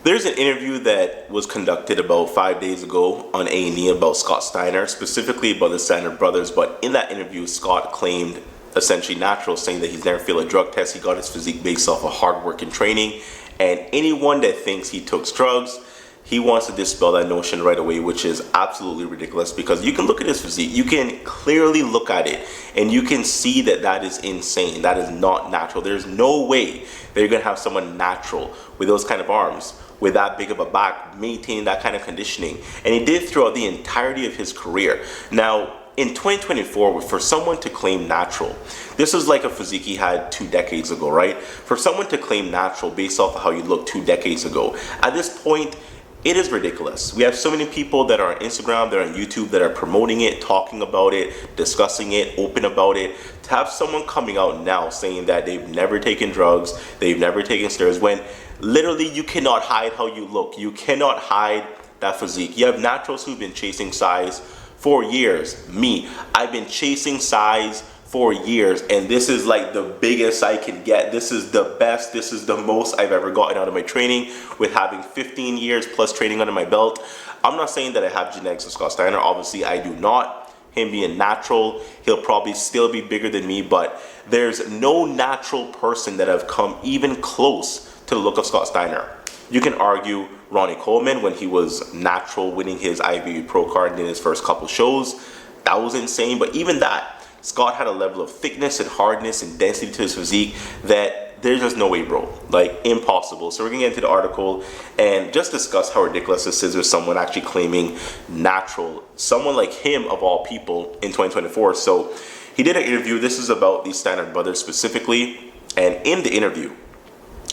There's an interview that was conducted about 5 days ago on A&E about Scott Steiner, specifically about the Steiner brothers. But in that interview, Scott claimed essentially natural, saying that he's never failed a drug test. He got his physique based off of hard work and training. And anyone that thinks he took drugs, he wants to dispel that notion right away, which is absolutely ridiculous, because you can look at his physique, you can clearly look at it, and you can see that that is insane. That is not natural. There's no way that you're going to have someone natural with those kind of arms, with that big of a back, maintaining that kind of conditioning. And he did throughout the entirety of his career. Now, in 2024, for someone to claim natural, this is like a physique he had 2 decades ago, right? For someone to claim natural based off of how you looked 2 decades ago, at this point, it is ridiculous. We have so many people that are on Instagram, that are on YouTube, that are promoting it, talking about it, discussing it, open about it. To have someone coming out now saying that they've never taken drugs, they've never taken steroids, when literally you cannot hide how you look. You cannot hide that physique. You have naturals who've been chasing size for years. Me, I've been chasing size for years, and this is like the biggest I can get. This is the best, this is the most I've ever gotten out of my training, with having 15 years plus training under my belt. I'm not saying that I have genetics of Scott Steiner. Obviously I do not. Him being natural, he'll probably still be bigger than me, but there's no natural person that have come even close to the look of Scott Steiner. You can argue Ronnie Coleman when he was natural, winning his IBU Pro card in his first couple shows. That was insane, but even that, Scott had a level of thickness and hardness and density to his physique that there's just no way, bro. Like, impossible. So we're gonna get into the article and just discuss how ridiculous this is with someone actually claiming natural. Someone like him, of all people, in 2024. So he did an interview. This is about the Steiner brothers specifically. And in the interview,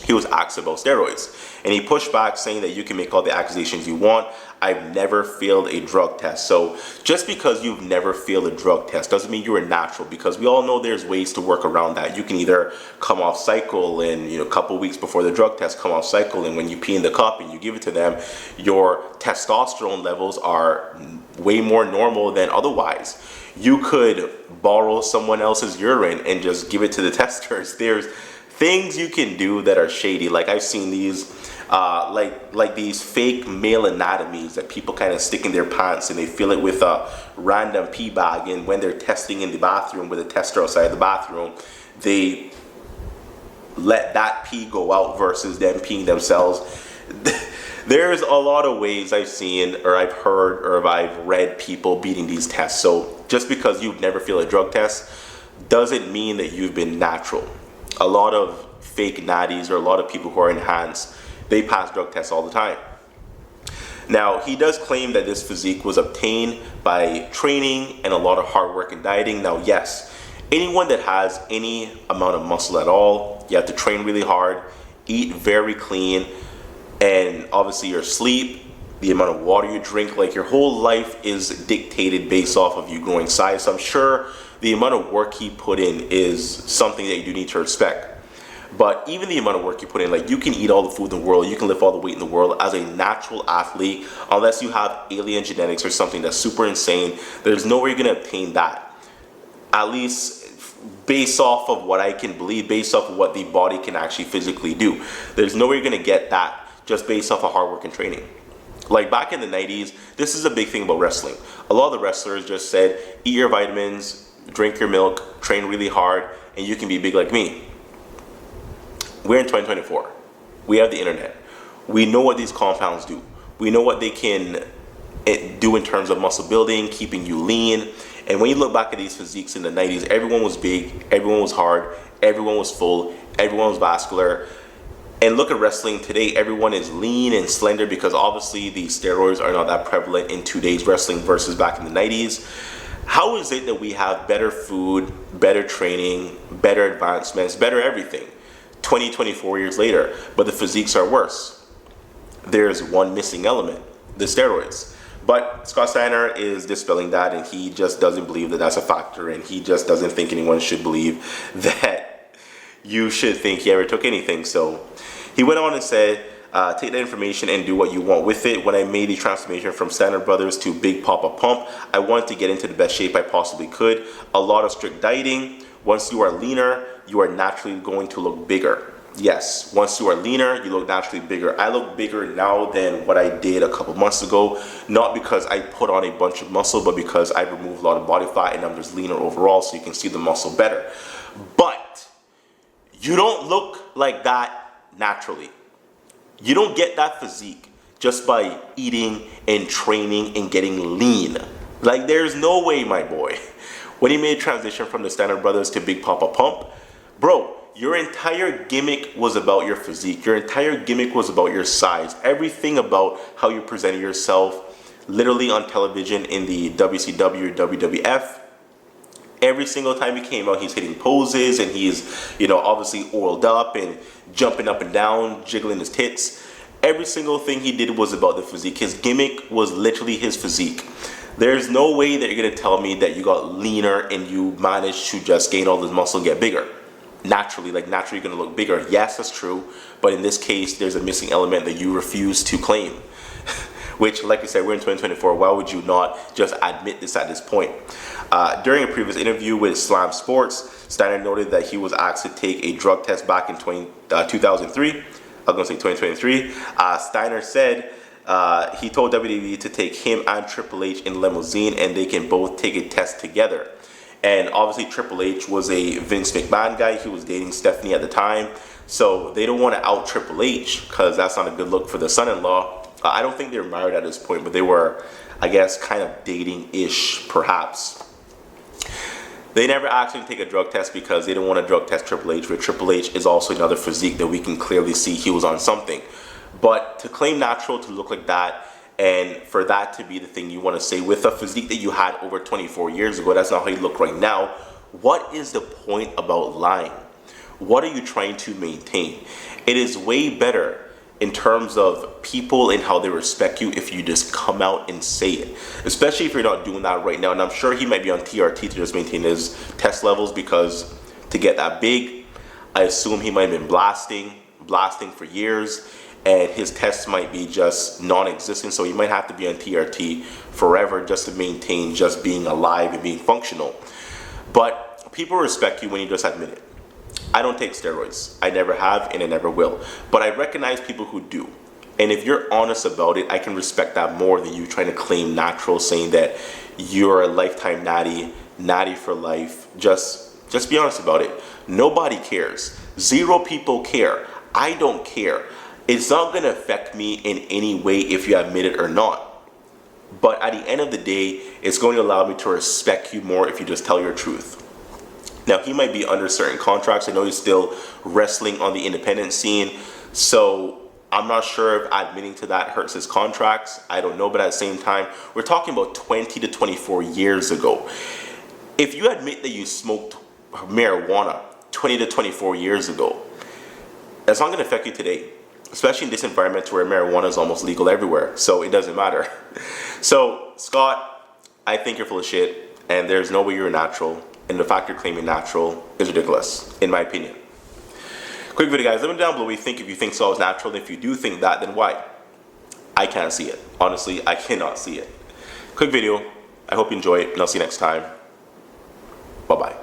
he was asked about steroids, and he pushed back, saying that you can make all the accusations you want. I've never failed a drug test. So just because you've never failed a drug test doesn't mean you're a natural, because we all know there's ways to work around that. You can either come off cycle and, a couple weeks before the drug test, come off cycle, and when you pee in the cup and you give it to them, your testosterone levels are way more normal than otherwise. You could borrow someone else's urine and just give it to the testers. There's things you can do that are shady. Like, I've seen these like these fake male anatomies that people kind of stick in their pants, and they fill it with a random pee bag, and when they're testing in the bathroom with a tester outside the bathroom, they let that pee go out versus them peeing themselves. There's a lot of ways I've seen, or I've heard, or I've read people beating these tests. So just because you've never failed a drug test doesn't mean that you've been natural. A lot of fake natties, or a lot of people who are enhanced, they pass drug tests all the time. Now, he does claim that this physique was obtained by training and a lot of hard work and dieting. Now, yes, anyone that has any amount of muscle at all, you have to train really hard, eat very clean, and obviously your sleep, the amount of water you drink, like your whole life is dictated based off of you growing size. So I'm sure the amount of work he put in is something that you do need to respect. But even the amount of work you put in, like, you can eat all the food in the world, you can lift all the weight in the world as a natural athlete, unless you have alien genetics or something that's super insane. There's no way you're going to obtain that. At least based off of what I can believe, based off of what the body can actually physically do. There's no way you're going to get that just based off of hard work and training. Like, back in the 90s, this is a big thing about wrestling. A lot of the wrestlers just said, eat your vitamins, drink your milk, train really hard, and you can be big like me. We're in 2024. We have the internet. We know what these compounds do. We know what they can do in terms of muscle building, keeping you lean. And when you look back at these physiques in the 90s, everyone was big, everyone was hard, everyone was full, everyone was vascular. And look at wrestling today, everyone is lean and slender, because obviously the steroids are not that prevalent in today's wrestling versus back in the 90s. How is it that we have better food, better training, better advancements, better everything 24 years later, but the physiques are worse? There's one missing element: the steroids. But Scott Steiner is dispelling that, and he just doesn't believe that that's a factor, and he just doesn't think anyone should believe that you should think he ever took anything. So he went on and said, take that information and do what you want with it. When I made the transformation from Steiner Brothers to Big Papa Pump, I wanted to get into the best shape I possibly could. A lot of strict dieting. Once you are leaner, you are naturally going to look bigger. Yes, once you are leaner, you look naturally bigger. I look bigger now than what I did a couple months ago, not because I put on a bunch of muscle, but because I removed a lot of body fat and I'm just leaner overall, so you can see the muscle better. But you don't look like that naturally. You don't get that physique just by eating and training and getting lean. Like, there's no way, my boy. When he made transition from the Steiner brothers to Big Papa Pump, bro, your entire gimmick was about your physique. Your entire gimmick was about your size. Everything about how you presented yourself, literally on television in the WCW or WWF. Every single time he came out, he's hitting poses and he's, obviously oiled up and jumping up and down, jiggling his tits. Every single thing he did was about the physique. His gimmick was literally his physique. There's no way that you're gonna tell me that you got leaner and you managed to just gain all this muscle and get bigger. Naturally you're gonna look bigger. Yes, that's true, but in this case, there's a missing element that you refuse to claim. Which, like I said, we're in 2024. Why would you not just admit this at this point? During a previous interview with Slam Sports, Steiner noted that he was asked to take a drug test back in 2003. I was gonna say 2023. Steiner said he told WWE to take him and Triple H in limousine and they can both take a test together. And obviously Triple H was a Vince McMahon guy. He was dating Stephanie at the time. So they don't want to out Triple H because that's not a good look for the son-in-law. I don't think they were married at this point, but they were, I guess, kind of dating-ish, perhaps. They never actually take a drug test because they didn't want to drug test Triple H, where Triple H is also another physique that we can clearly see he was on something. But to claim natural, to look like that, and for that to be the thing you want to say with a physique that you had over 24 years ago, that's not how you look right now. What is the point about lying? What are you trying to maintain? It is way better in terms of people and how they respect you if you just come out and say it. Especially if you're not doing that right now. And I'm sure he might be on TRT to just maintain his test levels, because to get that big, I assume he might have been blasting for years. And his tests might be just non-existent, so you might have to be on TRT forever just to maintain just being alive and being functional. But people respect you when you just admit it. I don't take steroids. I never have and I never will. But I recognize people who do. And if you're honest about it, I can respect that more than you trying to claim natural, saying that you're a lifetime natty for life. Just be honest about it. Nobody cares. 0 people care. I don't care. It's not going to affect me in any way if you admit it or not. But at the end of the day, it's going to allow me to respect you more if you just tell your truth. Now, he might be under certain contracts. I know he's still wrestling on the independent scene. So I'm not sure if admitting to that hurts his contracts. I don't know. But at the same time, we're talking about 20 to 24 years ago. If you admit that you smoked marijuana 20 to 24 years ago, that's not going to affect you today. Especially in this environment where marijuana is almost legal everywhere. So it doesn't matter. So, Scott, I think you're full of shit. And there's no way you're natural. And the fact you're claiming natural is ridiculous, in my opinion. Quick video, guys. Let me know down below what you think. If you think so is natural. And if you do think that, then why? I can't see it. Honestly, I cannot see it. Quick video. I hope you enjoy it. And I'll see you next time. Bye-bye.